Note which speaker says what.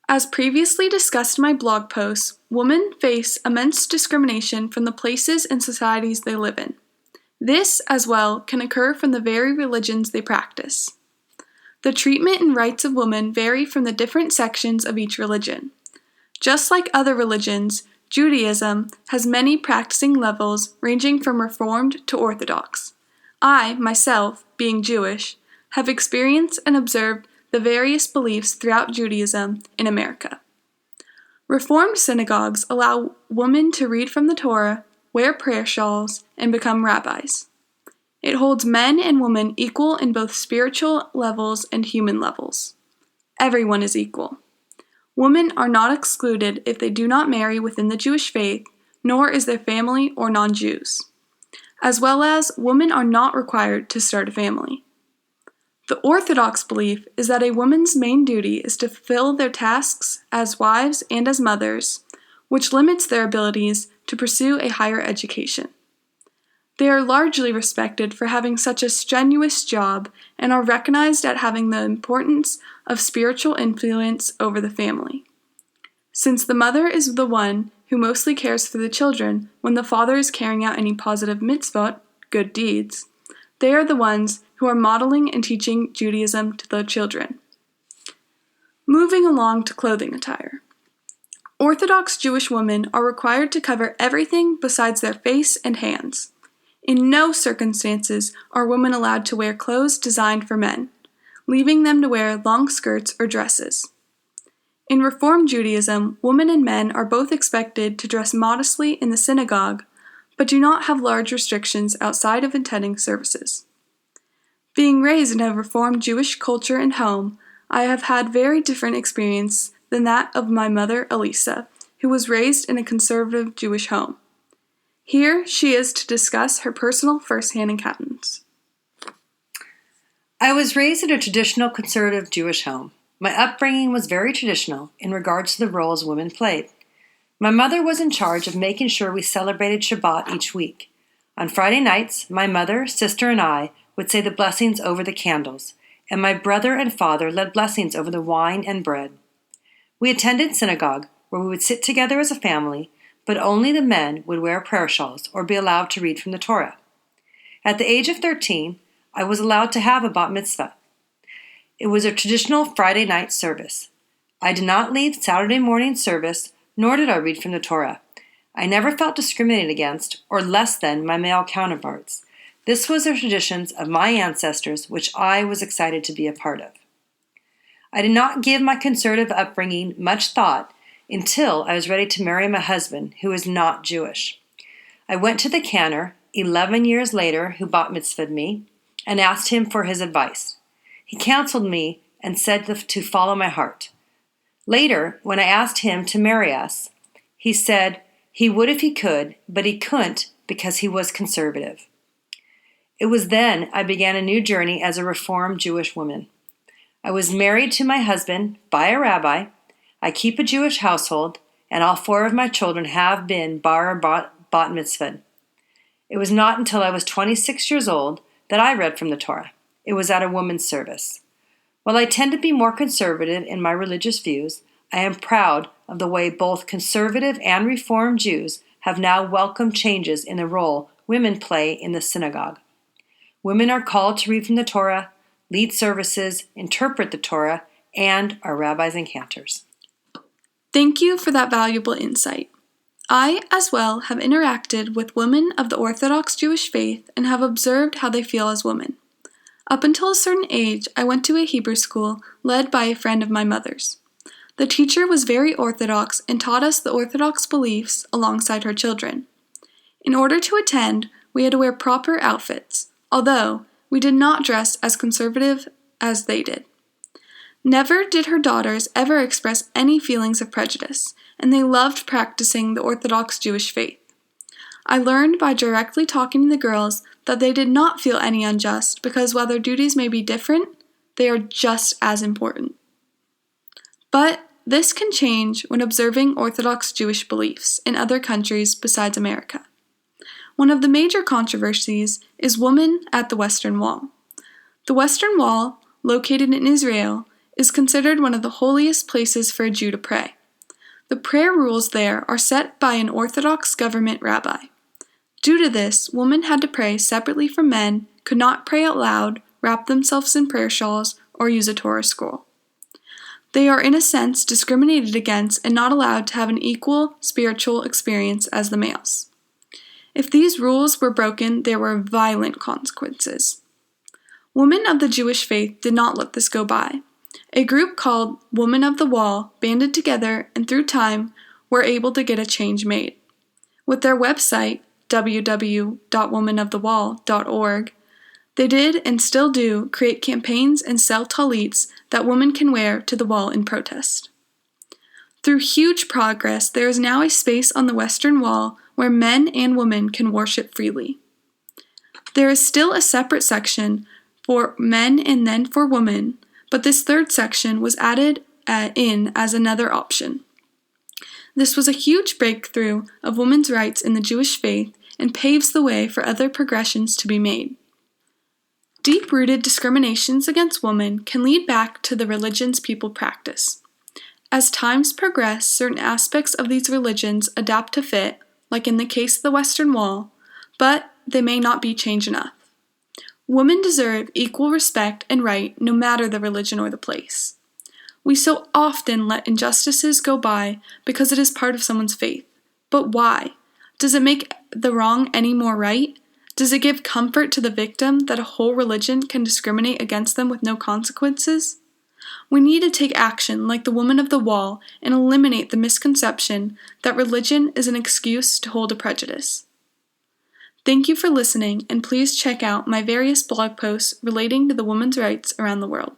Speaker 1: As previously discussed in my blog posts, women face immense discrimination from the places and societies they live in. This, as well, can occur from the very religions they practice. The treatment and rights of women vary from the different sections of each religion. Just like other religions, Judaism has many practicing levels ranging from Reformed to Orthodox. I, myself, being Jewish, have experienced and observed the various beliefs throughout Judaism in America. Reformed synagogues allow women to read from the Torah, wear prayer shawls, and become rabbis. It holds men and women equal in both spiritual levels and human levels. Everyone is equal. Women are not excluded if they do not marry within the Jewish faith, nor is their family or non-Jews. As well as, women are not required to start a family. The Orthodox belief is that a woman's main duty is to fulfill their tasks as wives and as mothers, which limits their abilities to pursue a higher education. They are largely respected for having such a strenuous job and are recognized at having the importance of spiritual influence over the family. Since the mother is the one who mostly cares for the children when the father is carrying out any positive mitzvot, good deeds, they are the ones who are modeling and teaching Judaism to the children. Moving along to clothing attire. Orthodox Jewish women are required to cover everything besides their face and hands. In no circumstances are women allowed to wear clothes designed for men, leaving them to wear long skirts or dresses. In Reform Judaism, women and men are both expected to dress modestly in the synagogue, but do not have large restrictions outside of attending services. Being raised in a Reformed Jewish culture and home, I have had very different experience than that of my mother, Elisa, who was raised in a conservative Jewish home. Here she is to discuss her personal first-hand encounters.
Speaker 2: I was raised in a traditional conservative Jewish home. My upbringing was very traditional in regards to the roles women played. My mother was in charge of making sure we celebrated Shabbat each week. On Friday nights, my mother, sister, and I would say the blessings over the candles, and my brother and father led blessings over the wine and bread. We attended synagogue, where we would sit together as a family, but only the men would wear prayer shawls or be allowed to read from the Torah. At the age of 13, I was allowed to have a bat mitzvah. It was a traditional Friday night service. I did not leave Saturday morning service, nor did I read from the Torah. I never felt discriminated against or less than my male counterparts. This was the traditions of my ancestors, which I was excited to be a part of. I did not give my conservative upbringing much thought until I was ready to marry my husband, who is not Jewish. I went to the cantor, 11 years later, who bat mitzvahed me, and asked him for his advice. He counseled me and said to follow my heart. Later, when I asked him to marry us, he said he would if he could, but he couldn't because he was conservative. It was then I began a new journey as a Reformed Jewish woman. I was married to my husband by a rabbi. I keep a Jewish household, and all 4 of my children have been bar bat mitzvahed. It was not until I was 26 years old that I read from the Torah. It was at a woman's service. While I tend to be more conservative in my religious views, I am proud of the way both conservative and Reformed Jews have now welcomed changes in the role women play in the synagogue. Women are called to read from the Torah, lead services, interpret the Torah, and are rabbis and cantors.
Speaker 1: Thank you for that valuable insight. I, as well, have interacted with women of the Orthodox Jewish faith and have observed how they feel as women. Up until a certain age, I went to a Hebrew school led by a friend of my mother's. The teacher was very Orthodox and taught us the Orthodox beliefs alongside her children. In order to attend, we had to wear proper outfits, although we did not dress as conservative as they did. Never did her daughters ever express any feelings of prejudice, and they loved practicing the Orthodox Jewish faith. I learned by directly talking to the girls that they did not feel any unjust because while their duties may be different, they are just as important. But this can change when observing Orthodox Jewish beliefs in other countries besides America. One of the major controversies is women at the Western Wall. The Western Wall, located in Israel, is considered one of the holiest places for a Jew to pray. The prayer rules there are set by an Orthodox government rabbi. Due to this, women had to pray separately from men, could not pray out loud, wrap themselves in prayer shawls, or use a Torah scroll. They are in a sense discriminated against and not allowed to have an equal spiritual experience as the males. If these rules were broken, there were violent consequences. Women of the Jewish faith did not let this go by. A group called Women of the Wall banded together and through time were able to get a change made. With their website, www.womenofthewall.org, they did and still do create campaigns and sell tallits that women can wear to the wall in protest. Through huge progress, there is now a space on the Western Wall where men and women can worship freely. There is still a separate section for men and then for women, but this third section was added in as another option. This was a huge breakthrough of women's rights in the Jewish faith and paves the way for other progressions to be made. Deep-rooted discriminations against women can lead back to the religions people practice. As times progress, certain aspects of these religions adapt to fit, like in the case of the Western Wall, but they may not be changed enough. Women deserve equal respect and right no matter the religion or the place. We so often let injustices go by because it is part of someone's faith. But why? Does it make the wrong any more right? Does it give comfort to the victim that a whole religion can discriminate against them with no consequences? We need to take action like the Woman of the Wall and eliminate the misconception that religion is an excuse to hold a prejudice. Thank you for listening, and please check out my various blog posts relating to the women's rights around the world.